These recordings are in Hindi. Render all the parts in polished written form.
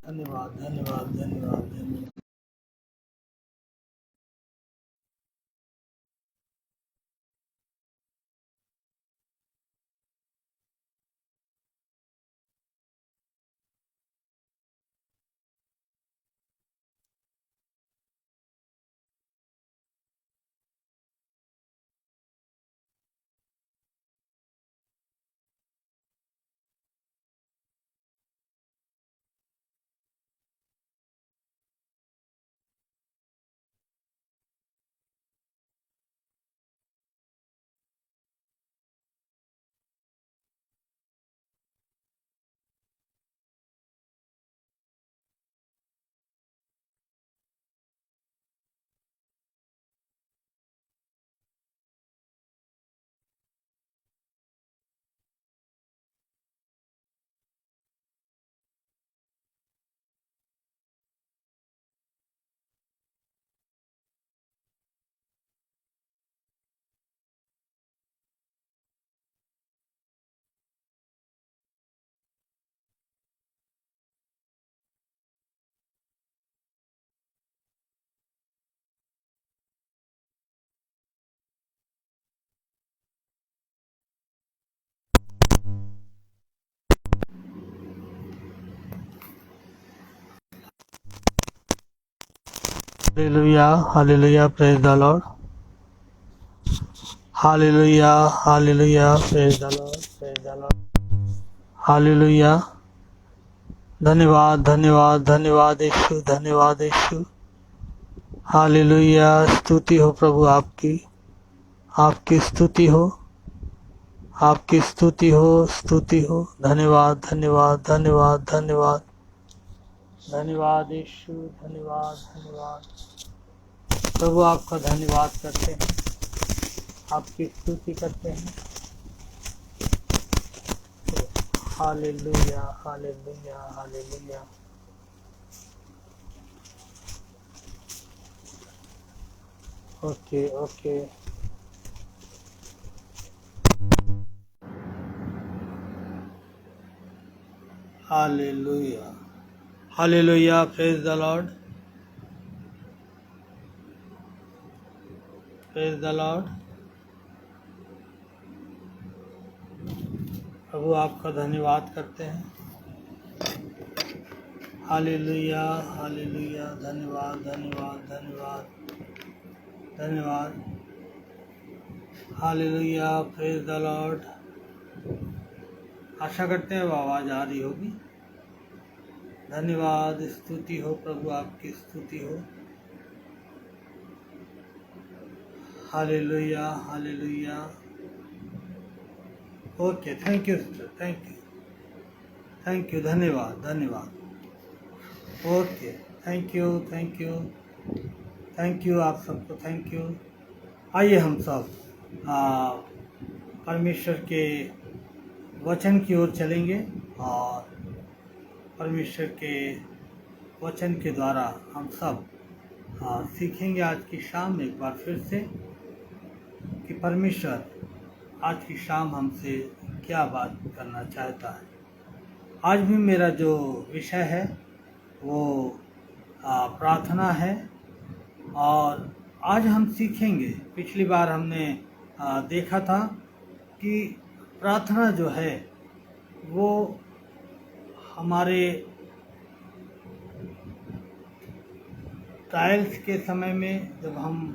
धन्यवाद धन्यवाद धन्यवाद धन्यवाद। Hallelujah, hallelujah, praise the Lord. Hallelujah, hallelujah, praise the Lord, praise the Lord. Hallelujah. धन्यवाद धन्यवाद धन्यवाद यीशु, धन्यवाद यीशु। हालेलुया, स्तुति हो प्रभु आपकी, आपकी स्तुति हो, आपकी स्तुति हो, स्तुति हो। धन्यवाद धन्यवाद धन्यवाद धन्यवाद धन्यवाद यीशु, धन्यवाद धन्यवाद प्रभु। आपका धन्यवाद करते हैं, आपकी स्तुति करते हैं। Hallelujah hallelujah hallelujah. Okay okay. Hallelujah hallelujah, praise the Lord, praise the Lord. प्रभु आपका धन्यवाद करते हैं। हालेलुया हालेलुया, धन्यवाद धन्यवाद धन्यवाद धन्यवाद। Hallelujah, praise the Lord. आशा करते हैं वो आवाज़ आ रही होगी। धन्यवाद, स्तुति हो प्रभु, आपकी स्तुति हो। Hallelujah hallelujah. Okay, thank you sister, thank you, thank you, धन्यवाद धन्यवाद। Okay, thank you thank you thank you, आप सबको थैंक यू। आइए हम सब परमेश्वर के वचन की ओर चलेंगे और परमेश्वर के वचन के द्वारा हम सब सीखेंगे आज की शाम एक बार फिर से कि परमेश्वर आज की शाम हमसे क्या बात करना चाहता है। आज भी मेरा जो विषय है वो प्रार्थना है और आज हम सीखेंगे। पिछली बार हमने देखा था कि प्रार्थना जो है वो हमारे ट्रायल्स के समय में, जब हम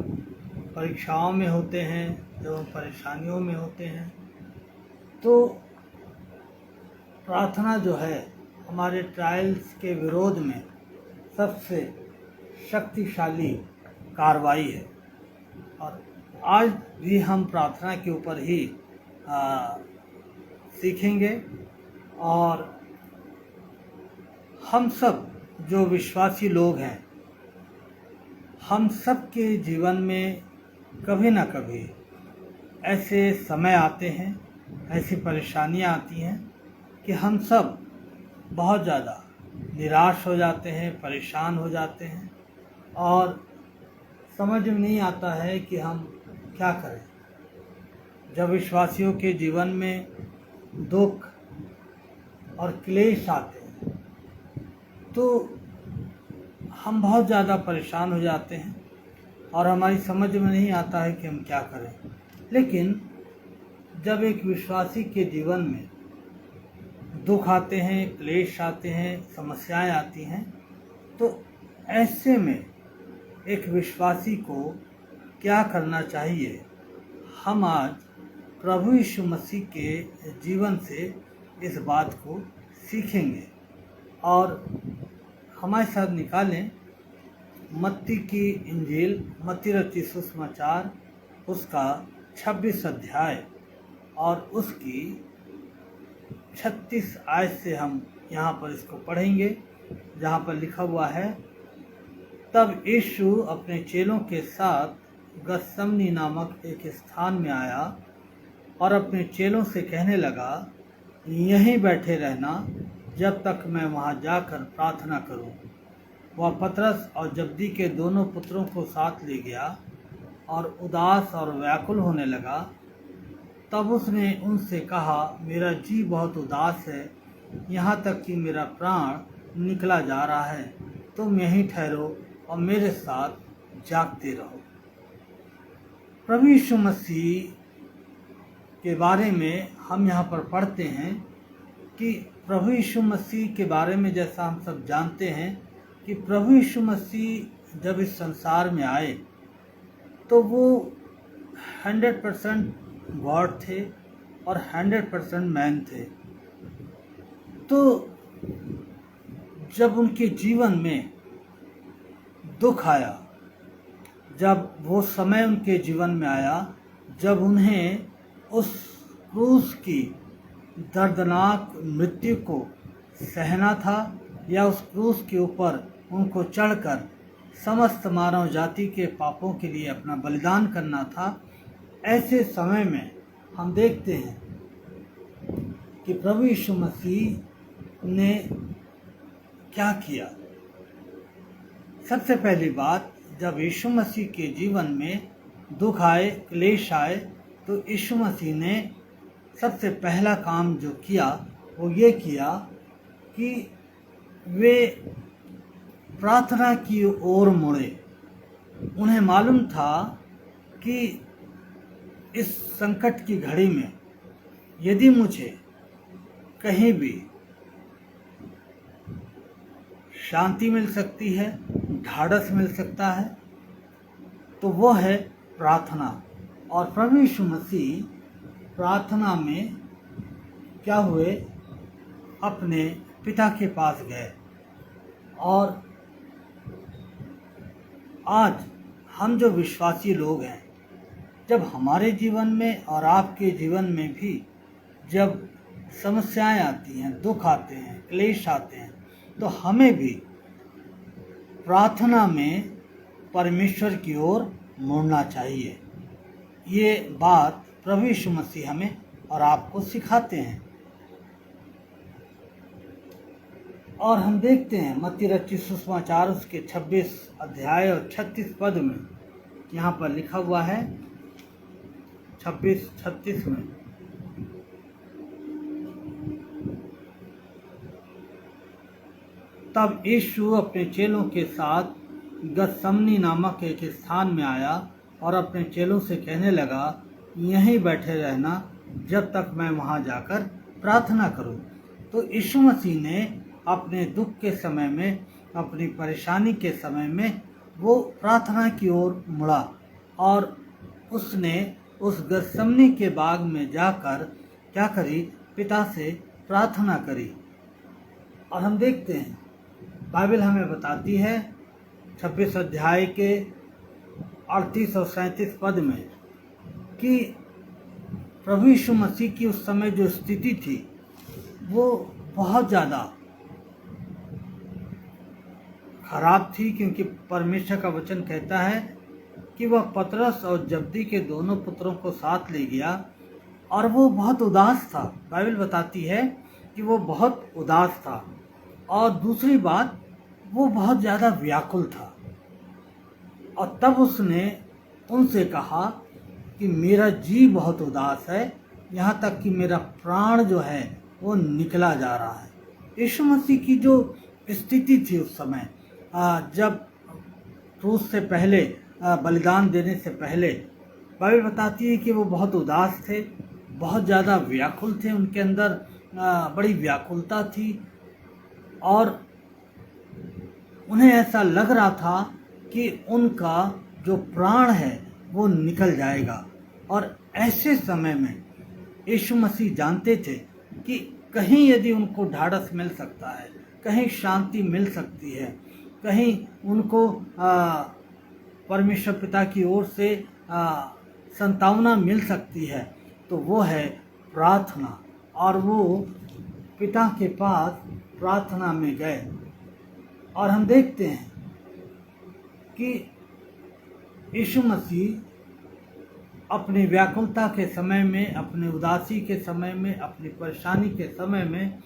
परीक्षाओं में होते हैं, जब हम परेशानियों में होते हैं, तो प्रार्थना जो है हमारे ट्रायल्स के विरोध में सबसे शक्तिशाली कार्रवाई है। और आज भी हम प्रार्थना के ऊपर ही सीखेंगे और हम सब जो विश्वासी लोग हैं, हम सब के जीवन में कभी ना कभी ऐसे समय आते हैं, ऐसी परेशानियां आती हैं कि हम सब बहुत ज़्यादा निराश हो जाते हैं, परेशान हो जाते हैं और समझ में नहीं आता है कि हम क्या करें। जब विश्वासियों के जीवन में दुख और क्लेश आते हैं तो हम बहुत ज़्यादा परेशान हो जाते हैं और हमारी समझ में नहीं आता है कि हम क्या करें। लेकिन जब एक विश्वासी के जीवन में दुख आते हैं, क्लेश आते हैं, समस्याएं आती हैं, तो ऐसे में एक विश्वासी को क्या करना चाहिए, हम आज प्रभु यीशु मसीह के जीवन से इस बात को सीखेंगे। और हमारे साथ निकालें मत्ती की इंजील, मत्ती रचित सुसमाचार, उसका 26 अध्याय और उसकी 36 आयत से हम यहाँ पर इसको पढ़ेंगे, जहाँ पर लिखा हुआ है, तब यीशु अपने चेलों के साथ गतसमनी नामक एक स्थान में आया और अपने चेलों से कहने लगा, यहीं बैठे रहना जब तक मैं वहाँ जाकर प्रार्थना करूँ। वह पतरस और जब्दी के दोनों पुत्रों को साथ ले गया और उदास और व्याकुल होने लगा। तब उसने उनसे कहा, मेरा जी बहुत उदास है, यहाँ तक कि मेरा प्राण निकला जा रहा है। तुम यहीं ठहरो और मेरे साथ जागते रहो। प्रभु यीशु मसीह के बारे में हम यहाँ पर पढ़ते हैं कि प्रभु यीशु मसीह के बारे में जैसा हम सब जानते हैं कि प्रभु यीशु मसीह जब इस संसार में आए तो वो 100% गॉड थे और 100% मैन थे। तो जब उनके जीवन में दुख आया, जब वो समय उनके जीवन में आया जब उन्हें उस क्रूस की दर्दनाक मृत्यु को सहना था या उस क्रूस के ऊपर उनको चढ़कर समस्त मानव जाति के पापों के लिए अपना बलिदान करना था, ऐसे समय में हम देखते हैं कि प्रभु यीशु मसीह ने क्या किया। सबसे पहली बात, जब यीशु मसीह के जीवन में दुख आए, क्लेश आए, तो यीशु मसीह ने सबसे पहला काम जो किया वो ये किया कि वे प्रार्थना की ओर मुड़े। उन्हें मालूम था कि इस संकट की घड़ी में यदि मुझे कहीं भी शांति मिल सकती है, ढाढ़स मिल सकता है, तो वो है प्रार्थना। और प्रभु यीशु मसीह प्रार्थना में क्या हुए, अपने पिता के पास गए। और आज हम जो विश्वासी लोग हैं, जब हमारे जीवन में और आपके जीवन में भी जब समस्याएं आती हैं, दुख आते हैं, क्लेश आते हैं, तो हमें भी प्रार्थना में परमेश्वर की ओर मुड़ना चाहिए। ये बात प्रभु यीशु मसीह हमें और आपको सिखाते हैं। और हम देखते हैं मत्ती रचित सुसमाचार उसके 26 अध्याय और 36 पद में यहाँ पर लिखा हुआ है, 26-36 में, तब यीशु अपने चेलों के साथ गतसमनी नामक एक स्थान में आया और अपने चेलों से कहने लगा, यहीं बैठे रहना जब तक मैं वहाँ जाकर प्रार्थना करूँ। तो यीशु मसीह ने अपने दुख के समय में, अपनी परेशानी के समय में वो प्रार्थना की ओर मुड़ा और उसने उस गतसमनी के बाग में जाकर क्या करी, पिता से प्रार्थना करी। और हम देखते हैं बाइबल हमें बताती है 26 अध्याय के 38 और 37 पद में कि प्रभु यीशु मसीह की उस समय जो स्थिति थी वो बहुत ज़्यादा खराब थी, क्योंकि परमेश्वर का वचन कहता है कि वह पतरस और जब्दी के दोनों पुत्रों को साथ ले गया और वो बहुत उदास था। बाइबल बताती है कि वो बहुत उदास था। और दूसरी बात, वो बहुत ज़्यादा व्याकुल था। और तब उसने उनसे कहा कि मेरा जी बहुत उदास है, यहाँ तक कि मेरा प्राण जो है वो निकला जा रहा है। यीशु मसीह की जो स्थिति थी उस समय, जब क्रूस से पहले, बलिदान देने से पहले बाइबल बताती है कि वो बहुत उदास थे, बहुत ज़्यादा व्याकुल थे, उनके अंदर बड़ी व्याकुलता थी और उन्हें ऐसा लग रहा था कि उनका जो प्राण है वो निकल जाएगा। और ऐसे समय में यीशु मसीह जानते थे कि कहीं यदि उनको ढाढ़स मिल सकता है, कहीं शांति मिल सकती है, कहीं उनको परमेश्वर पिता की ओर से संतावना मिल सकती है, तो वो है प्रार्थना। और वो पिता के पास प्रार्थना में गए और हम देखते हैं कि यीशु मसीह अपनी व्याकुलता के समय में, अपनी उदासी के समय में, अपनी परेशानी के समय में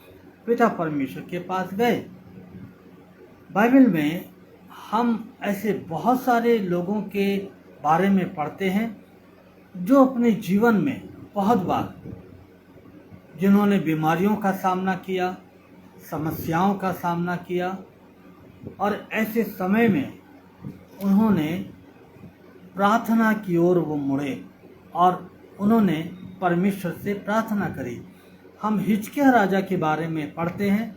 पिता परमेश्वर के पास गए। बाइबल में हम ऐसे बहुत सारे लोगों के बारे में पढ़ते हैं जो अपने जीवन में बहुत बार, जिन्होंने बीमारियों का सामना किया, समस्याओं का सामना किया, और ऐसे समय में उन्होंने प्रार्थना की ओर वो मुड़े और उन्होंने परमेश्वर से प्रार्थना करी। हम हिजकिय्याह राजा के बारे में पढ़ते हैं।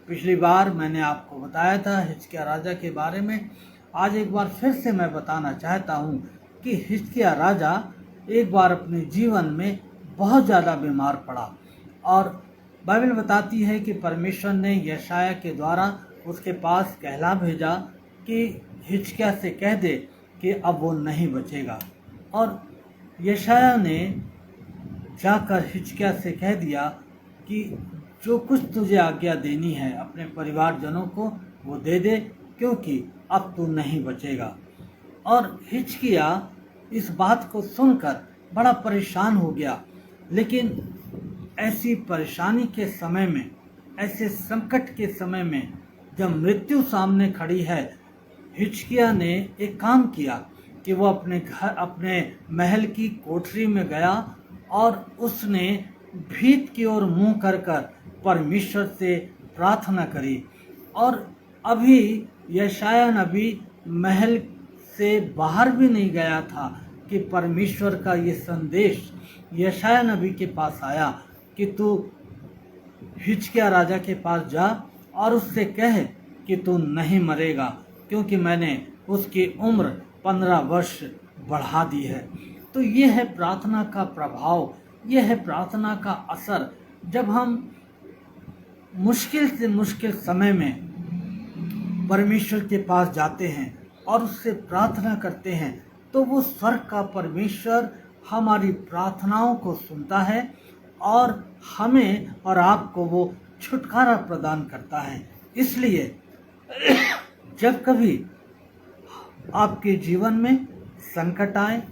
पिछली बार मैंने आपको बताया था हिजकिय्याह राजा के बारे में। आज एक बार फिर से मैं बताना चाहता हूँ कि हिजकिय्याह राजा एक बार अपने जीवन में बहुत ज़्यादा बीमार पड़ा और बाइबल बताती है कि परमेश्वर ने यशायाह के द्वारा उसके पास कहला भेजा कि हिजकिय्याह से कह दे कि अब वो नहीं बचेगा। और यशायाह ने जाकर हिजकिय्याह से कह दिया कि जो कुछ तुझे आज्ञा देनी है अपने परिवारजनों को वो दे दे, क्योंकि अब तू नहीं बचेगा। और हिजकिय्याह इस बात को सुनकर बड़ा परेशान हो गया। लेकिन ऐसी परेशानी के समय में, ऐसे संकट के समय में, जब मृत्यु सामने खड़ी है, हिजकिय्याह ने एक काम किया कि वो अपने घर, अपने महल की कोठरी में गया और उसने भीत की ओर मुंह कर कर परमेश्वर से प्रार्थना करी। और अभी यशायाह नबी महल से बाहर भी नहीं गया था कि परमेश्वर का ये संदेश यशायाह नबी के पास आया कि तू हिजकिय्याह राजा के पास जा और उससे कह कि तू नहीं मरेगा, क्योंकि मैंने उसकी उम्र 15 वर्ष बढ़ा दी है। तो ये है प्रार्थना का प्रभाव, ये है प्रार्थना का असर। जब हम मुश्किल से मुश्किल समय में परमेश्वर के पास जाते हैं और उससे प्रार्थना करते हैं, तो वो स्वर्ग का परमेश्वर हमारी प्रार्थनाओं को सुनता है और हमें और आपको वो छुटकारा प्रदान करता है। इसलिए जब कभी आपके जीवन में संकट आए,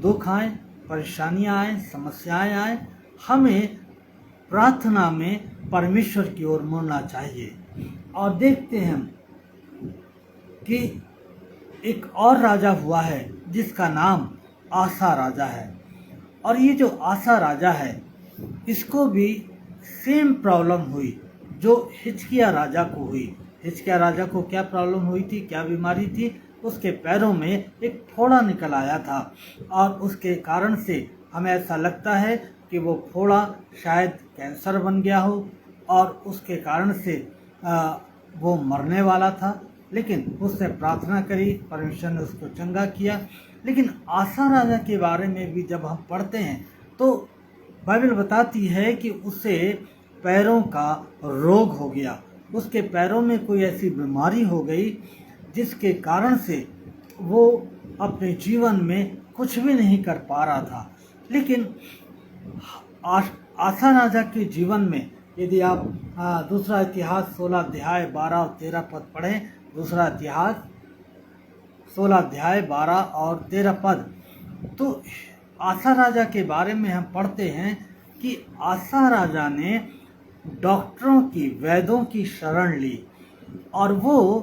दुख आए, परेशानियां आए, समस्याएं आए, हमें प्रार्थना में परमेश्वर की ओर मुड़ना चाहिए। और देखते हैं हम कि एक और राजा हुआ है जिसका नाम आसा राजा है। और ये जो आसा राजा है, इसको भी सेम प्रॉब्लम हुई जो हिजकिय्याह राजा को हुई। हिजकिय्याह राजा को क्या प्रॉब्लम हुई थी, क्या बीमारी थी? उसके पैरों में एक फोड़ा निकल आया था और उसके कारण से हमें ऐसा लगता है कि वो फोड़ा शायद कैंसर बन गया हो और उसके कारण से वो मरने वाला था। लेकिन उसने प्रार्थना करी, परमेश्वर ने उसको चंगा किया। लेकिन आसा राजा के बारे में भी जब हम पढ़ते हैं तो बाइबल बताती है कि उसे पैरों का रोग हो गया। उसके पैरों में कोई ऐसी बीमारी हो गई जिसके कारण से वो अपने जीवन में कुछ भी नहीं कर पा रहा था। लेकिन आसा राजा के जीवन में यदि आप दूसरा इतिहास 16 अध्याय 12 और 13 पद पढ़ें, दूसरा इतिहास 16 अध्याय 12 और 13 पद, तो आसा राजा के बारे में हम पढ़ते हैं कि आसा राजा ने डॉक्टरों की, वैद्यों की शरण ली और वो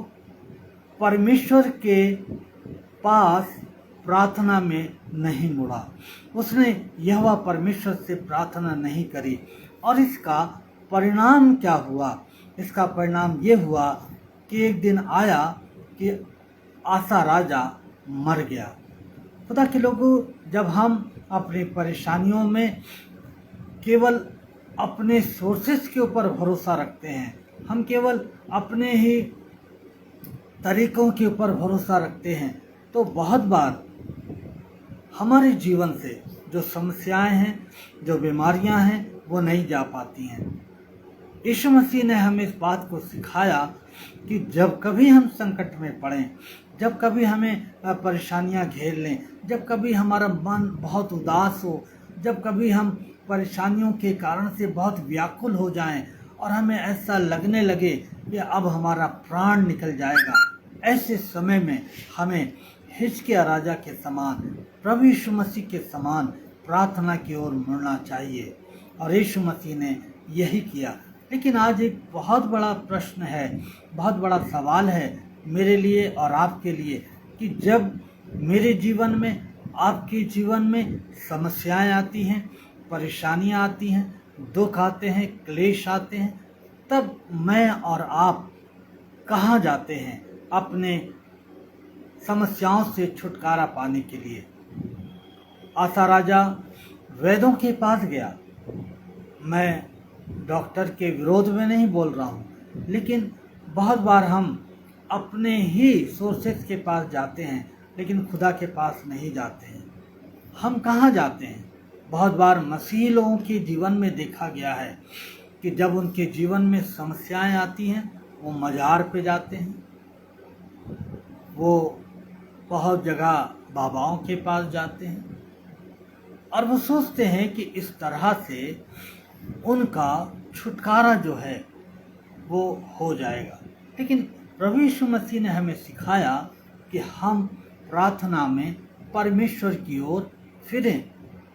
परमेश्वर के पास प्रार्थना में नहीं मुड़ा। उसने यहोवा परमेश्वर से प्रार्थना नहीं करी। और इसका परिणाम क्या हुआ? इसका परिणाम ये हुआ कि एक दिन आया कि आसा राजा मर गया। खुदा के लोगों, जब हम अपनी परेशानियों में केवल अपने सोर्सेस के ऊपर भरोसा रखते हैं, हम केवल अपने ही तरीकों के ऊपर भरोसा रखते हैं, तो बहुत बार हमारे जीवन से जो समस्याएं हैं, जो बीमारियां हैं, वो नहीं जा पाती हैं। यीशु मसीह ने हमें इस बात को सिखाया कि जब कभी हम संकट में पड़ें, जब कभी हमें परेशानियां घेर लें, जब कभी हमारा मन बहुत उदास हो, जब कभी हम परेशानियों के कारण से बहुत व्याकुल हो जाएं और हमें ऐसा लगने लगे कि अब हमारा प्राण निकल जाएगा, ऐसे समय में हमें हिजकिय्याह राजा के समान, प्रभु यीशु मसीह के समान प्रार्थना की ओर मुड़ना चाहिए, और यीशु मसीह ने यही किया। लेकिन आज एक बहुत बड़ा प्रश्न है, बहुत बड़ा सवाल है मेरे लिए और आपके लिए, कि जब मेरे जीवन में, आपके जीवन में समस्याएं आती हैं, परेशानियां आती हैं, दुख आते हैं, क्लेश आते हैं, तब मैं और आप कहाँ जाते हैं अपने समस्याओं से छुटकारा पाने के लिए? आसा राजा वैद्यों के पास गया। मैं डॉक्टर के विरोध में नहीं बोल रहा हूँ, लेकिन बहुत बार हम अपने ही सोर्सेस के पास जाते हैं, लेकिन खुदा के पास नहीं जाते हैं। हम कहाँ जाते हैं? बहुत बार मसीही लोगों के जीवन में देखा गया है कि जब उनके जीवन में समस्याएं आती हैं, वो मज़ार पे जाते हैं, वो बहुत जगह बाबाओं के पास जाते हैं, और वो सोचते हैं कि इस तरह से उनका छुटकारा जो है वो हो जाएगा। लेकिन प्रभु यीशु मसीह ने हमें सिखाया कि हम प्रार्थना में परमेश्वर की ओर फिरें,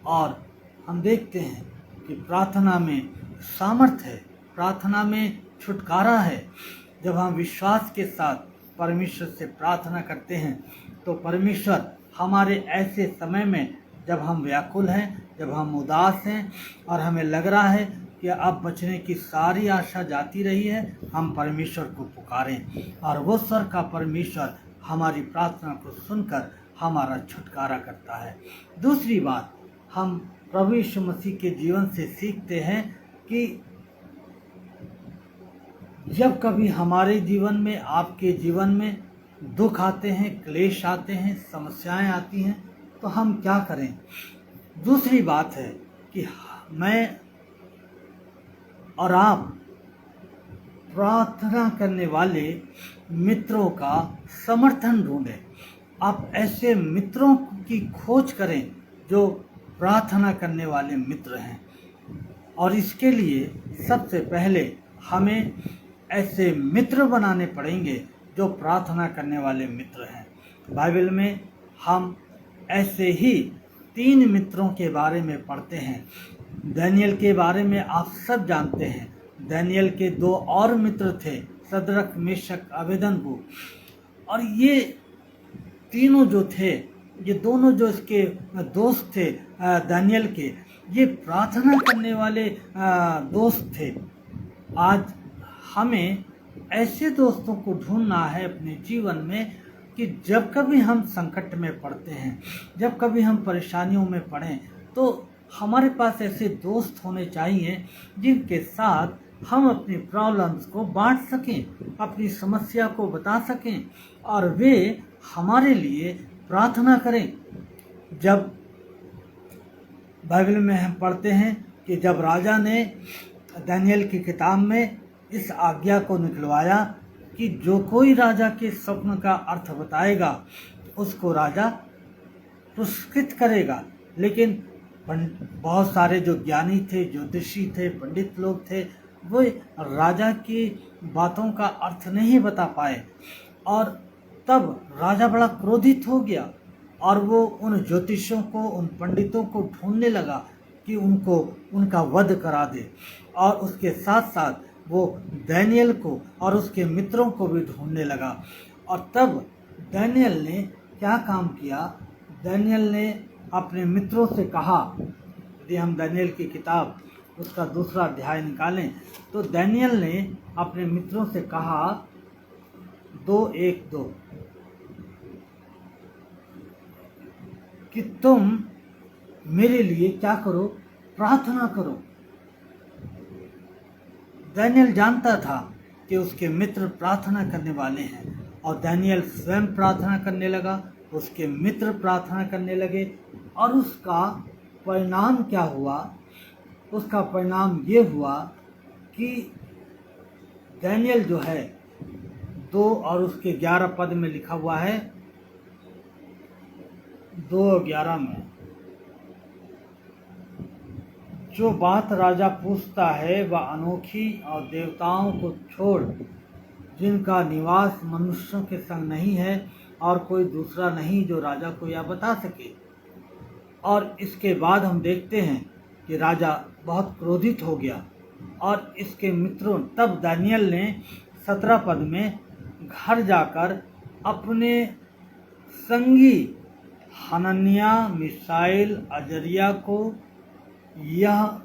और हम देखते हैं कि प्रार्थना में सामर्थ है, प्रार्थना में छुटकारा है। जब हम विश्वास के साथ परमेश्वर से प्रार्थना करते हैं, तो परमेश्वर हमारे ऐसे समय में, जब हम व्याकुल हैं, जब हम उदास हैं और हमें लग रहा है कि अब बचने की सारी आशा जाती रही है, हम परमेश्वर को पुकारें, और वो स्वर का परमेश्वर हमारी प्रार्थना को सुनकर हमारा छुटकारा करता है। दूसरी बात, हम प्रभु यीशु मसीह के जीवन से सीखते हैं कि जब कभी हमारे जीवन में, आपके जीवन में दुख आते हैं, क्लेश आते हैं, समस्याएं आती हैं, तो हम क्या करें? दूसरी बात है कि मैं और आप प्रार्थना करने वाले मित्रों का समर्थन ढूंढें। आप ऐसे मित्रों की खोज करें जो प्रार्थना करने वाले मित्र हैं, और इसके लिए सबसे पहले हमें ऐसे मित्र बनाने पड़ेंगे जो प्रार्थना करने वाले मित्र हैं। बाइबल में हम ऐसे ही 3 मित्रों के बारे में पढ़ते हैं। दानियल के बारे में आप सब जानते हैं। दानियल के 2 और मित्र थे, सदरक, मेशक, अबेदनगो, और ये तीनों जो थे, ये दोनों जो इसके दोस्त थे दानियल के, ये प्रार्थना करने वाले दोस्त थे। आज हमें ऐसे दोस्तों को ढूंढना है अपने जीवन में कि जब कभी हम संकट में पड़ते हैं, जब कभी हम परेशानियों में पड़ें, तो हमारे पास ऐसे दोस्त होने चाहिए जिनके साथ हम अपनी प्रॉब्लम्स को बांट सकें, अपनी समस्या को बता सकें, और वे हमारे लिए प्रार्थना करें। जब बाइबल में हम पढ़ते हैं कि जब राजा ने दानियल की किताब में इस आज्ञा को निकलवाया कि जो कोई राजा के स्वप्न का अर्थ बताएगा उसको राजा पुरस्कृत करेगा। लेकिन बहुत सारे जो ज्ञानी थे, ज्योतिषी थे, पंडित लोग थे, वो राजा की बातों का अर्थ नहीं बता पाए, और तब राजा बड़ा क्रोधित हो गया, और वो उन ज्योतिषियों को, उन पंडितों को ढूंढने लगा कि उनको उनका वध करा दे, और उसके साथ साथ वो दानियल को और उसके मित्रों को भी ढूंढने लगा। और तब दानियल ने क्या काम किया? दानियल ने अपने मित्रों से कहा, यदि हम दानियल की किताब उसका 2 अध्याय निकालें, तो दानियल ने अपने मित्रों से कहा 2:1-2 कि तुम मेरे लिए क्या करो, प्रार्थना करो। दानियल जानता था कि उसके मित्र प्रार्थना करने वाले हैं और दानियल स्वयं प्रार्थना करने लगा, उसके मित्र प्रार्थना करने लगे और उसका परिणाम क्या हुआ? उसका परिणाम ये हुआ कि दानियल जो है 2 और उसके 11 पद में लिखा हुआ है, 2:11 में, जो बात राजा पूछता है वह अनोखी और देवताओं को छोड़ जिनका निवास मनुष्यों के संग नहीं है और कोई दूसरा नहीं जो राजा को यह बता सके। और इसके बाद हम देखते हैं कि राजा बहुत क्रोधित हो गया और इसके मित्रों, तब दानियल ने 17 पद में घर जाकर अपने संगी हनन्याह, मिसाइल, अजरिया को यह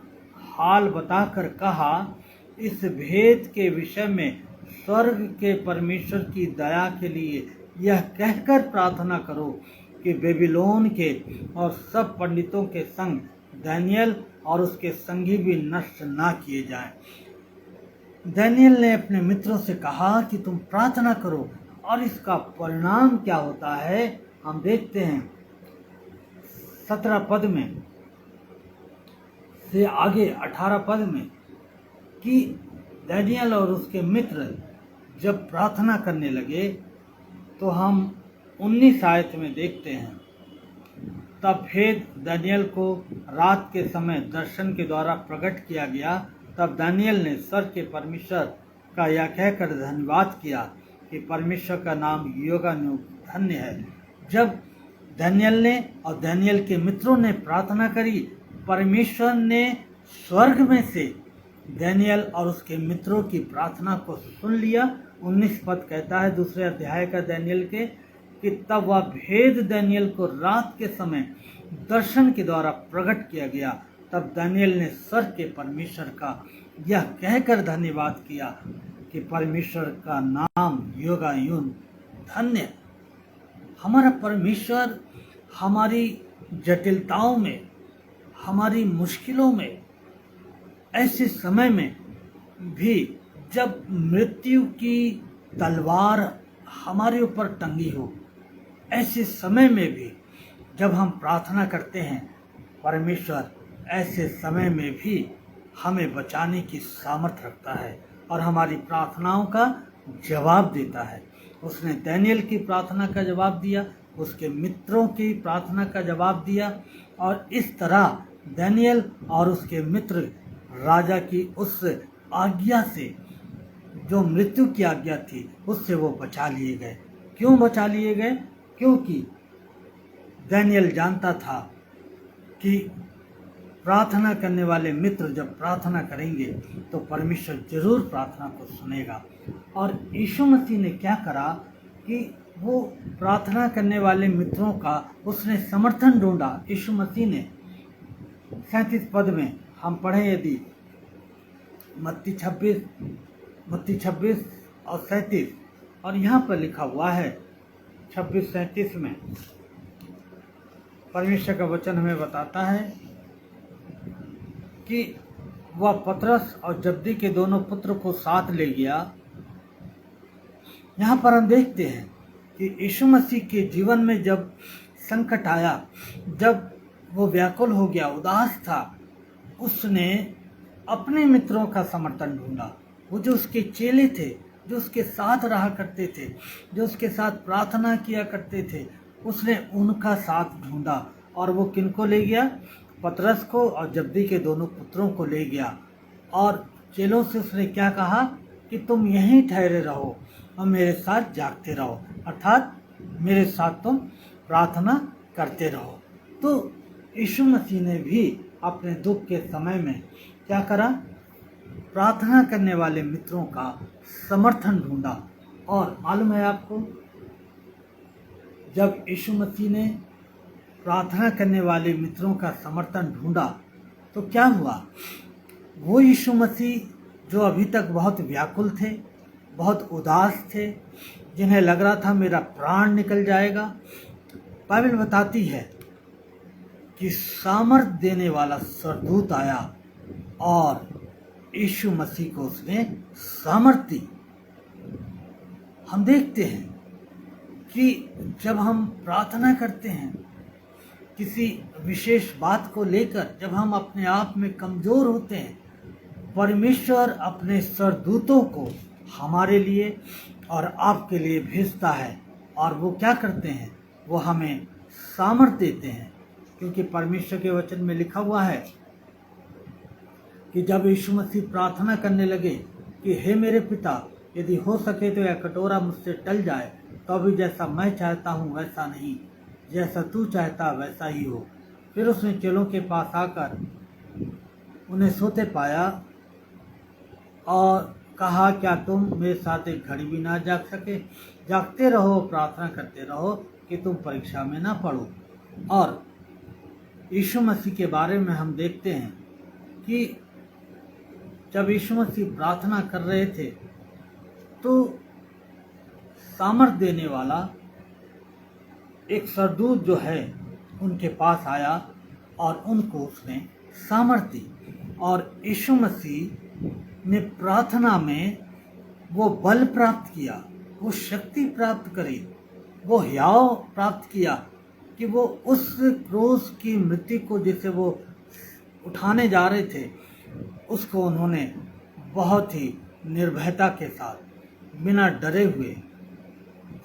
हाल बताकर कहा, इस भेद के विषय में स्वर्ग के परमेश्वर की दया के लिए यह कहकर प्रार्थना करो कि बेबीलोन के और सब पंडितों के संग दानियल और उसके संगी भी नष्ट ना किए जाएं। दानियल ने अपने मित्रों से कहा कि तुम प्रार्थना करो और इसका परिणाम क्या होता है हम देखते हैं 17 पद में से आगे 18 पद में कि दानियल और उसके मित्र जब प्रार्थना करने लगे तो हम 19 आयत में देखते हैं, तब भेद दानियल को रात के समय दर्शन के द्वारा प्रकट किया गया। तब दानियल ने स्वर्ग के परमेश्वर का यह कहकर धन्यवाद किया कि परमेश्वर का नाम युगानुयुग धन्य है। जब दानियल ने और दानियल के मित्रों ने प्रार्थना करी, परमेश्वर ने स्वर्ग में से दानियल और उसके मित्रों की प्रार्थना को सुन लिया। 19 पद कहता है दूसरे अध्याय का दानियल के कि तब वह भेद दानियल को रात के समय दर्शन के द्वारा प्रकट किया गया। तब दानियल ने स्वर्ग के परमेश्वर का यह कहकर धन्यवाद किया कि परमेश्वर का नाम युगायुग धन्य। हमारा परमेश्वर हमारी जटिलताओं में, हमारी मुश्किलों में, ऐसे समय में भी जब मृत्यु की तलवार हमारे ऊपर टंगी हो, ऐसे समय में भी जब हम प्रार्थना करते हैं, परमेश्वर ऐसे समय में भी हमें बचाने की सामर्थ्य रखता है और हमारी प्रार्थनाओं का जवाब देता है। उसने दानियल की प्रार्थना का जवाब दिया, उसके मित्रों की प्रार्थना का जवाब दिया और इस तरह दानियल और उसके मित्र राजा की उस आज्ञा से, जो मृत्यु की आज्ञा थी, उससे वो बचा लिए गए। क्यों बचा लिए गए? क्योंकि दानियल जानता था कि प्रार्थना करने वाले मित्र जब प्रार्थना करेंगे तो परमेश्वर जरूर प्रार्थना को सुनेगा। और यीशु मसीह ने क्या करा कि वो प्रार्थना करने वाले मित्रों का उसने समर्थन ढूंढा। यीशु मसीह ने 37 पद में हम पढ़ें यदि मत्ती 26 और 37, और यहाँ पर लिखा हुआ है 26-37 में परमेश्वर का वचन हमें बताता है कि वह पतरस और जब्दी के दोनों पुत्र को साथ ले गया। यहाँ पर हम देखते हैं कि यीशु मसीह के जीवन में जब संकट आया, जब वो व्याकुल हो गया, उदास था, उसने अपने मित्रों का समर्थन ढूंढा। वो जो उसके चेले थे, जो उसके साथ रहा करते थे, जो उसके साथ प्रार्थना किया करते थे, उसने उनका साथ ढूंढा और वो किनको ले गया? पतरस को और जब्दी के दोनों पुत्रों को ले गया। और चेलों से उसने क्या कहा कि तुम यहीं ठहरे रहो और मेरे साथ जागते रहो, अर्थात मेरे साथ तुम प्रार्थना करते रहो। तो यीशु मसीह ने भी अपने दुख के समय में क्या करा? प्रार्थना करने वाले मित्रों का समर्थन ढूंढा। और मालूम है आपको, जब यीशु मसीह ने प्रार्थना करने वाले मित्रों का समर्थन ढूंढा तो क्या हुआ? वो यीशु मसीह जो अभी तक बहुत व्याकुल थे, बहुत उदास थे, जिन्हें लग रहा था मेरा प्राण निकल जाएगा, बाइबल बताती है कि सामर्थ देने वाला स्वर्गदूत आया और यीशु मसीह को उसने सामर्थ दी। हम देखते हैं कि जब हम प्रार्थना करते हैं किसी विशेष बात को लेकर, जब हम अपने आप में कमज़ोर होते हैं, परमेश्वर अपने स्वर्गदूतों को हमारे लिए और आपके लिए भेजता है। और वो क्या करते हैं? वो हमें सामर्थ देते हैं, क्योंकि परमेश्वर के वचन में लिखा हुआ है कि जब यीशु मसीह प्रार्थना करने लगे कि हे मेरे पिता, यदि हो सके तो यह कटोरा मुझसे टल जाए, तो अभी जैसा मैं चाहता हूँ वैसा नहीं, जैसा तू चाहता वैसा ही हो। फिर उसने चेलों के पास आकर उन्हें सोते पाया और कहा, क्या तुम मेरे साथ एक घड़ी भी ना जाग सके? जागते रहो, प्रार्थना करते रहो कि तुम परीक्षा में ना पड़ो। और यीशु मसीह के बारे में हम देखते हैं कि जब यीशु मसीह प्रार्थना कर रहे थे तो सामर्थ देने वाला एक स्वर्गदूत जो है उनके पास आया और उनको उसने सामर्थ दी। और यीशु मसीह ने प्रार्थना में वो बल प्राप्त किया, वो शक्ति प्राप्त करी, वो हियाव प्राप्त किया कि वो उस क्रूस की मृत्यु को जिसे वो उठाने जा रहे थे, उसको उन्होंने बहुत ही निर्भयता के साथ, बिना डरे हुए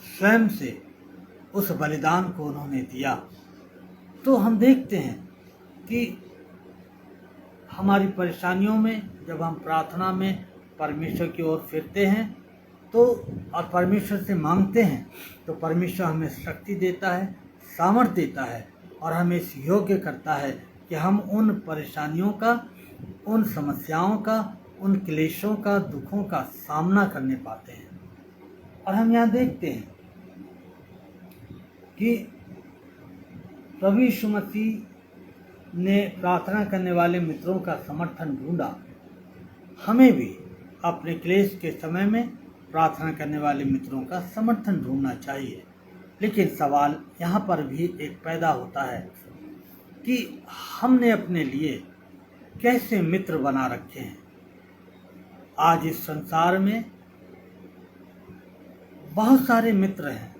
स्वयं से उस बलिदान को उन्होंने दिया। तो हम देखते हैं कि हमारी परेशानियों में जब हम प्रार्थना में परमेश्वर की ओर फिरते हैं तो और परमेश्वर से मांगते हैं, तो परमेश्वर हमें शक्ति देता है, सामर्थ देता है और हमें इस योग्य करता है कि हम उन परेशानियों का, उन समस्याओं का, उन क्लेशों का, दुखों का सामना करने पाते हैं। और हम यहाँ देखते हैं कि प्रभु यीशु मसीह ने प्रार्थना करने वाले मित्रों का समर्थन ढूंढा। हमें भी अपने क्लेश के समय में प्रार्थना करने वाले मित्रों का समर्थन ढूंढना चाहिए। लेकिन सवाल यहाँ पर भी एक पैदा होता है कि हमने अपने लिए कैसे मित्र बना रखे हैं। आज इस संसार में बहुत सारे मित्र हैं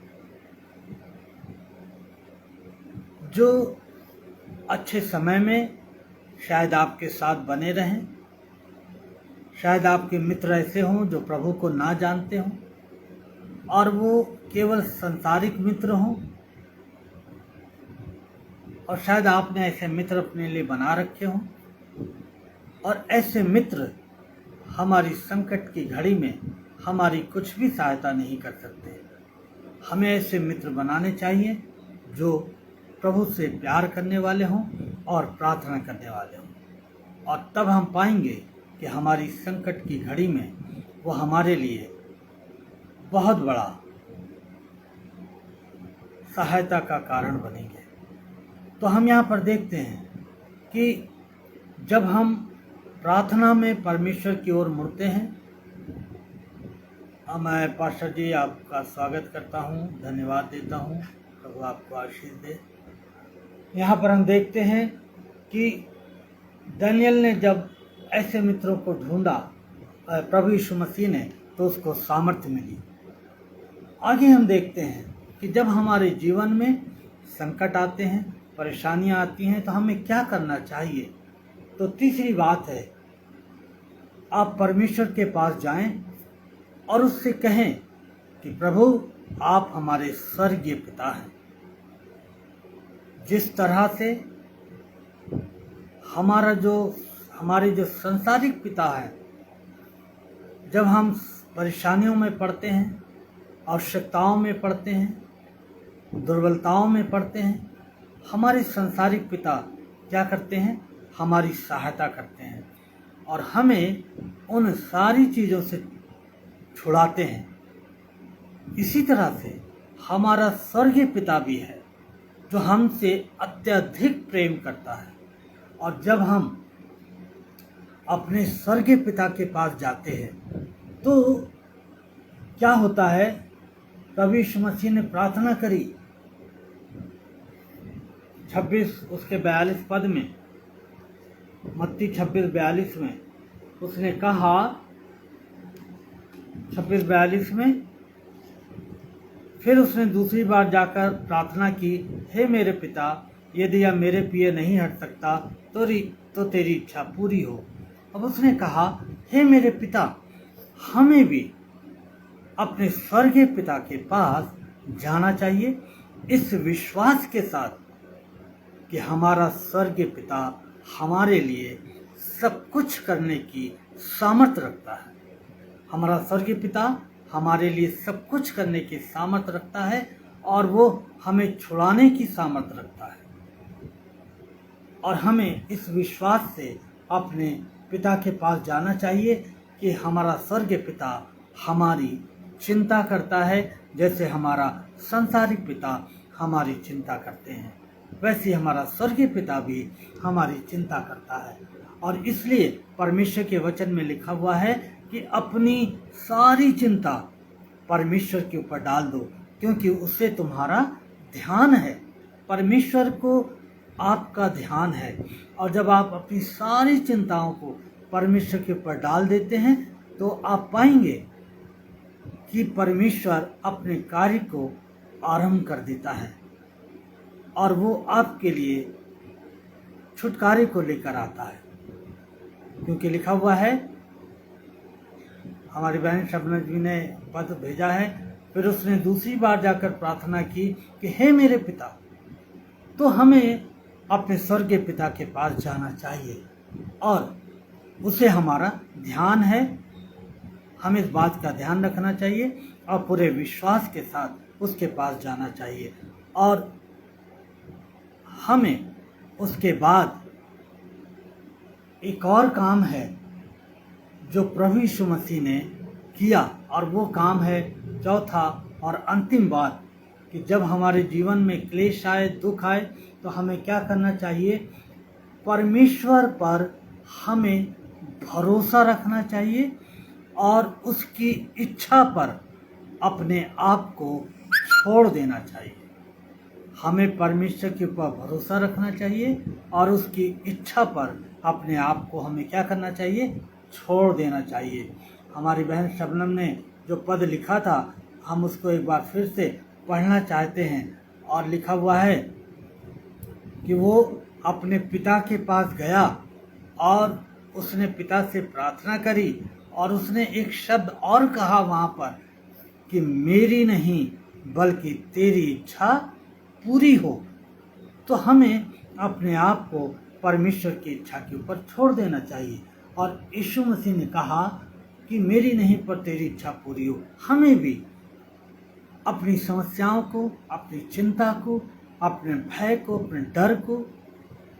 जो अच्छे समय में शायद आपके साथ बने रहें, शायद आपके मित्र ऐसे हों जो प्रभु को ना जानते हों और वो केवल सांसारिक मित्र हों, और शायद आपने ऐसे मित्र अपने लिए बना रखे हों। और ऐसे मित्र हमारी संकट की घड़ी में हमारी कुछ भी सहायता नहीं कर सकते। हमें ऐसे मित्र बनाने चाहिए जो प्रभु से प्यार करने वाले हों और प्रार्थना करने वाले हों, और तब हम पाएंगे कि हमारी संकट की घड़ी में वो हमारे लिए बहुत बड़ा सहायता का कारण बनेंगे। तो हम यहाँ पर देखते हैं कि जब हम प्रार्थना में परमेश्वर की ओर मुड़ते हैं, मैं पास्टर जी आपका स्वागत करता हूँ, धन्यवाद देता हूँ, प्रभु आपको आशीष दे। यहाँ पर हम देखते हैं कि दानियेल ने जब ऐसे मित्रों को ढूंढा प्रभु यीशु मसीह ने, तो उसको सामर्थ्य मिली। आगे हम देखते हैं कि जब हमारे जीवन में संकट आते हैं, परेशानियां आती हैं, तो हमें क्या करना चाहिए। तो तीसरी बात है, आप परमेश्वर के पास जाएं और उससे कहें कि प्रभु आप हमारे स्वर्गीय पिता हैं। जिस तरह से हमारे जो सांसारिक पिता हैं, जब हम परेशानियों में पड़ते हैं, आवश्यकताओं में पड़ते हैं, दुर्बलताओं में पड़ते हैं, हमारे सांसारिक पिता क्या करते हैं? हमारी सहायता करते हैं और हमें उन सारी चीज़ों से छुड़ाते हैं। इसी तरह से हमारा स्वर्गीय पिता भी है जो हमसे अत्यधिक प्रेम करता है। और जब हम अपने स्वर्गीय पिता के पास जाते हैं तो क्या होता है, प्रभु यीशु मसीह ने प्रार्थना करी 26 उसके 42 पद में, मत्ती 26:42 में उसने कहा, 26:42 में, फिर उसने दूसरी बार जाकर प्रार्थना की, हे मेरे पिता, यदि यह मेरे पिए नहीं हट सकता तो तेरी इच्छा पूरी हो। अब उसने कहा, हे मेरे पिता, हमें भी अपने स्वर्गीय पिता के पास जाना चाहिए इस विश्वास के साथ कि हमारा स्वर्गीय पिता हमारे लिए सब कुछ करने की सामर्थ्य रखता है। हमारा स्वर्गीय पिता हमारे लिए सब कुछ करने की सामर्थ्य रखता है और वो हमें छुड़ाने की सामर्थ्य रखता है। और हमें इस विश्वास से अपने पिता के पास जाना चाहिए कि हमारा स्वर्गीय पिता हमारी चिंता करता है, जैसे हमारा संसारिक पिता हमारी चिंता करते हैं, वैसे हमारा स्वर्गीय पिता भी हमारी चिंता करता है। और इसलिए परमेश्वर के वचन में लिखा हुआ है कि अपनी सारी चिंता परमेश्वर के ऊपर डाल दो, क्योंकि उससे तुम्हारा ध्यान है। परमेश्वर को आपका ध्यान है, और जब आप अपनी सारी चिंताओं को परमेश्वर के ऊपर डाल देते हैं तो आप पाएंगे कि परमेश्वर अपने कार्य को आरंभ कर देता है और वो आपके लिए छुटकारे को लेकर आता है। क्योंकि लिखा हुआ है, हमारी बहन शबनम जी ने पद भेजा है, फिर उसने दूसरी बार जाकर प्रार्थना की कि हे मेरे पिता। तो हमें अपने स्वर्गीय पिता के पास जाना चाहिए और उसे हमारा ध्यान है, हमें इस बात का ध्यान रखना चाहिए और पूरे विश्वास के साथ उसके पास जाना चाहिए। और हमें उसके बाद एक और काम है जो प्रभु यीशु मसीह ने किया, और वो काम है चौथा और अंतिम बात, कि जब हमारे जीवन में क्लेश आए, दुख आए, तो हमें क्या करना चाहिए, परमेश्वर पर हमें भरोसा रखना चाहिए और उसकी इच्छा पर अपने आप को छोड़ देना चाहिए। हमें परमेश्वर के ऊपर भरोसा रखना चाहिए और उसकी इच्छा पर अपने आप को हमें क्या करना चाहिए, छोड़ देना चाहिए। हमारी बहन शबनम ने जो पद लिखा था, हम उसको एक बार फिर से पढ़ना चाहते हैं। और लिखा हुआ है कि वो अपने पिता के पास गया और उसने पिता से प्रार्थना करी, और उसने एक शब्द और कहा वहाँ पर कि मेरी नहीं बल्कि तेरी इच्छा पूरी हो। तो हमें अपने आप को परमेश्वर की इच्छा के ऊपर छोड़ देना चाहिए। और यीशु मसीह ने कहा कि मेरी नहीं पर तेरी इच्छा पूरी हो। हमें भी अपनी समस्याओं को, अपनी चिंता को, अपने भय को, अपने डर को,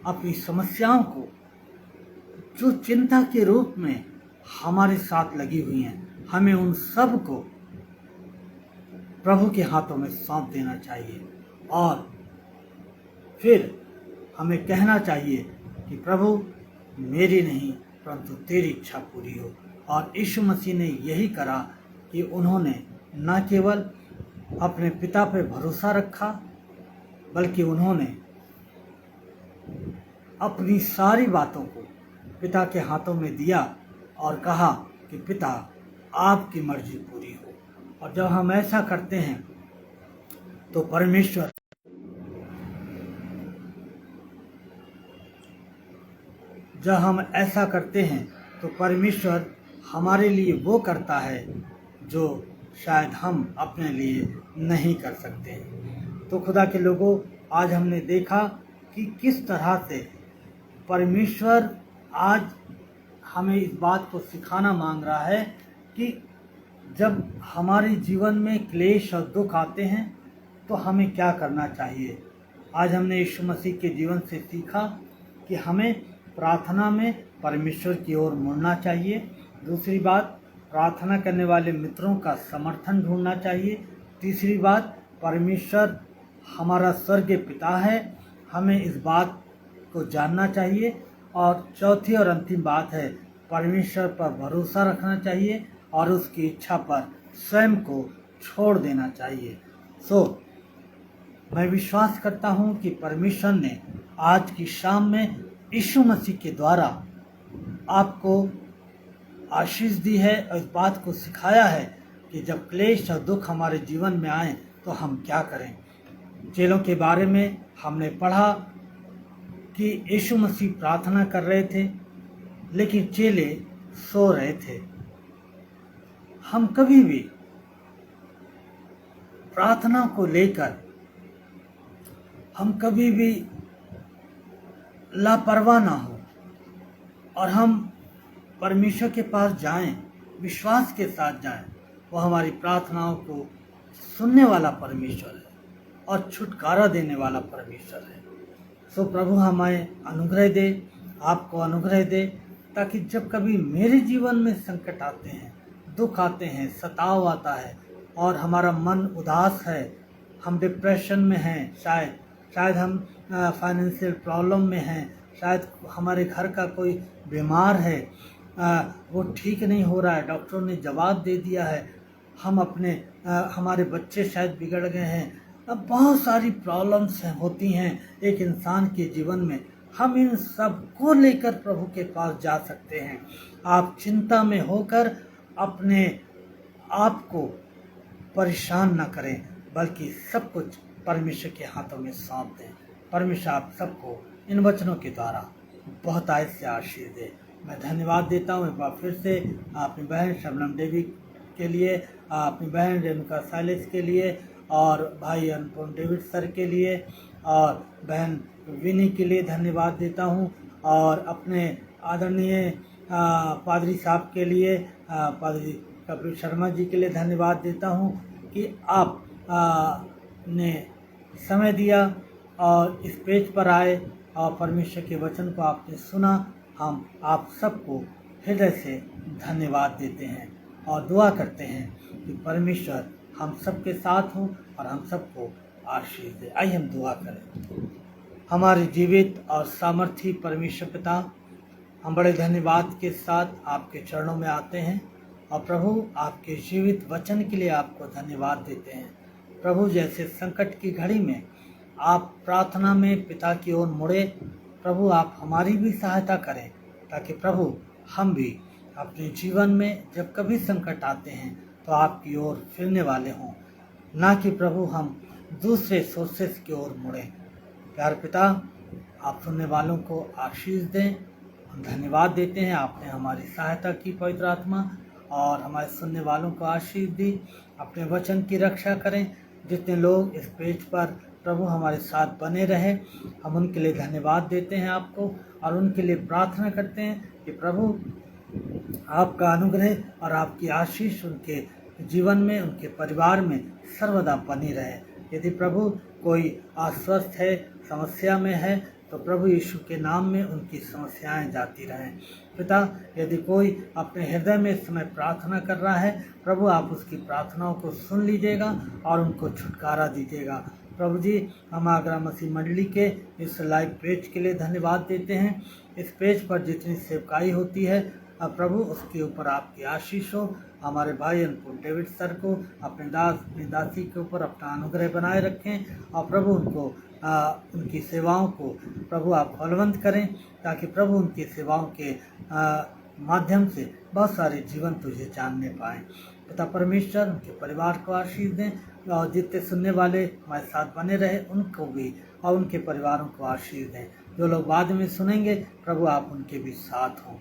अपनी समस्याओं को जो चिंता के रूप में हमारे साथ लगी हुई हैं, हमें उन सब को प्रभु के हाथों में सौंप देना चाहिए। और फिर हमें कहना चाहिए कि प्रभु मेरी नहीं परंतु तेरी इच्छा पूरी हो। और यीशु मसीह ने यही करा कि उन्होंने न केवल अपने पिता पे भरोसा रखा, बल्कि उन्होंने अपनी सारी बातों को पिता के हाथों में दिया और कहा कि पिता आपकी मर्जी पूरी हो। और जब हम ऐसा करते हैं तो परमेश्वर हमारे लिए वो करता है जो शायद हम अपने लिए नहीं कर सकते। तो खुदा के लोगों, आज हमने देखा कि किस तरह से परमेश्वर आज हमें इस बात को सिखाना मांग रहा है कि जब हमारे जीवन में क्लेश और दुख आते हैं तो हमें क्या करना चाहिए। आज हमने यीशु मसीह के जीवन से सीखा कि हमें प्रार्थना में परमेश्वर की ओर मुड़ना चाहिए। दूसरी बात, प्रार्थना करने वाले मित्रों का समर्थन ढूंढना चाहिए। तीसरी बात, परमेश्वर हमारा स्वर्गीय पिता है, हमें इस बात को जानना चाहिए। और चौथी और अंतिम बात है, परमेश्वर पर भरोसा रखना चाहिए और उसकी इच्छा पर स्वयं को छोड़ देना चाहिए। मैं विश्वास करता हूँ कि परमेश्वर ने आज की शाम में यीशु मसीह के द्वारा आपको आशीष दी है और इस बात को सिखाया है कि जब क्लेश और दुख हमारे जीवन में आए तो हम क्या करें। चेलों के बारे में हमने पढ़ा कि यीशु मसीह प्रार्थना कर रहे थे, लेकिन चेले सो रहे थे। हम कभी भी प्रार्थना को लेकर हम कभी भी लापरवाह ना हो और हम परमेश्वर के पास जाएं, विश्वास के साथ जाएं। वो हमारी प्रार्थनाओं को सुनने वाला परमेश्वर है और छुटकारा देने वाला परमेश्वर है। प्रभु हमें अनुग्रह दे, आपको अनुग्रह दे, ताकि जब कभी मेरे जीवन में संकट आते हैं, दुख आते हैं, सताव आता है और हमारा मन उदास है, हम डिप्रेशन में हैं, शायद हम फाइनेंशियल प्रॉब्लम में हैं, शायद हमारे घर का कोई बीमार है, वो ठीक नहीं हो रहा है, डॉक्टरों ने जवाब दे दिया है, हमारे बच्चे शायद बिगड़ गए हैं। अब बहुत सारी प्रॉब्लम्स होती हैं एक इंसान के जीवन में। हम इन सब को लेकर प्रभु के पास जा सकते हैं। आप चिंता में होकर अपने आप को परेशान न करें, बल्कि सब कुछ परमेश्वर के हाथों में सौंप दें। परमेश्वर आप सबको इन वचनों के द्वारा बहुत आयत से आशीष दे। मैं धन्यवाद देता हूँ एक बार फिर से अपनी बहन शबनम देवी के लिए, अपनी बहन रेणुका साइलेस के लिए, और भाई अनुपम डेविड सर के लिए, और बहन विनी के लिए धन्यवाद देता हूँ, और अपने आदरणीय पादरी साहब के लिए, पादरी कपिल शर्मा जी के लिए धन्यवाद देता हूँ कि आप ने समय दिया और इस पेज पर आए और परमेश्वर के वचन को आपने सुना। हम आप सबको हृदय से धन्यवाद देते हैं और दुआ करते हैं कि परमेश्वर हम सबके साथ हों और हम सबको आशीष दे। आइए हम दुआ करें। हमारे जीवित और सामर्थी परमेश्वर पिता, हम बड़े धन्यवाद के साथ आपके चरणों में आते हैं और प्रभु आपके जीवित वचन के लिए आपको धन्यवाद देते हैं। प्रभु, जैसे संकट की घड़ी में आप प्रार्थना में पिता की ओर मुड़े, प्रभु आप हमारी भी सहायता करें, ताकि प्रभु हम भी अपने जीवन में जब कभी संकट आते हैं तो आपकी ओर फिरने वाले हों, ना कि प्रभु हम दूसरे सोर्सेस की ओर मुड़ें। प्यार पिता, आप सुनने वालों को आशीष दें। हम धन्यवाद देते हैं, आपने हमारी सहायता की पवित्र आत्मा, और हमारे सुनने वालों को आशीष दी। अपने वचन की रक्षा करें। जितने लोग इस पेज पर प्रभु हमारे साथ बने रहे, हम उनके लिए धन्यवाद देते हैं आपको, और उनके लिए प्रार्थना करते हैं कि प्रभु आपका अनुग्रह और आपकी आशीष उनके जीवन में, उनके परिवार में सर्वदा बनी रहे। यदि प्रभु कोई अस्वस्थ है, समस्या में है, तो प्रभु यीशु के नाम में उनकी समस्याएं जाती रहें। पिता, यदि कोई अपने हृदय में इस समय प्रार्थना कर रहा है, प्रभु आप उसकी प्रार्थनाओं को सुन लीजिएगा और उनको छुटकारा दीजिएगा। प्रभु जी, हम आगरा मसीह मंडली के इस लाइव पेज के लिए धन्यवाद देते हैं। इस पेज पर जितनी सेवकाई होती है, प्रभु उसके ऊपर आपकी आशीष हो। हमारे भाई अनुपम डेविड सर को, अपने दासी के ऊपर अपना अनुग्रह बनाए रखें, और प्रभु उनको उनकी सेवाओं को प्रभु आप फलवंत करें, ताकि प्रभु उनकी सेवाओं के माध्यम से बहुत सारे जीवन तुझे जानने पाएँ। पिता परमेश्वर उनके परिवार को आशीष दें, और जितने सुनने वाले हमारे साथ बने रहे उनको भी और उनके परिवारों को आशीष दें। जो लोग बाद में सुनेंगे, प्रभु आप उनके भी साथ हों।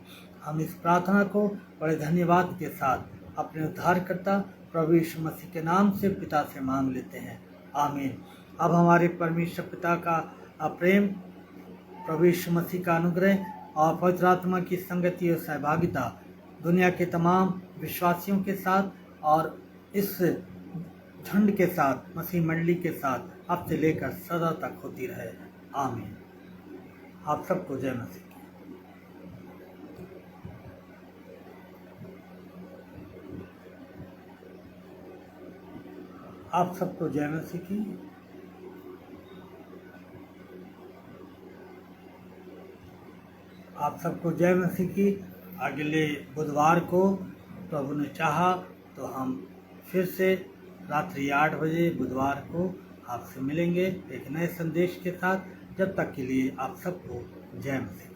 हम इस प्रार्थना को बड़े धन्यवाद के साथ अपने उद्धारकर्ता प्रभु यीशु मसीह के नाम से पिता से मांग लेते हैं, आमीन। अब हमारे परमेश्वर पिता का प्रेम, प्रभु यीशु मसीह का अनुग्रह और पवित्र आत्मा की संगति और सहभागिता दुनिया के तमाम विश्वासियों के साथ और इस झुंड के साथ, मसीह मंडली के साथ अब से लेकर सदा तक होती रहे, आमीन। आप सबको जय मसीह। आप सबको जय मसीह की। आप सबको जय मसीह की। अगले बुधवार को प्रभु ने चाहा तो हम फिर से रात्रि 8 बजे बुधवार को आपसे मिलेंगे एक नए संदेश के साथ। जब तक के लिए आप सबको जय मसीह।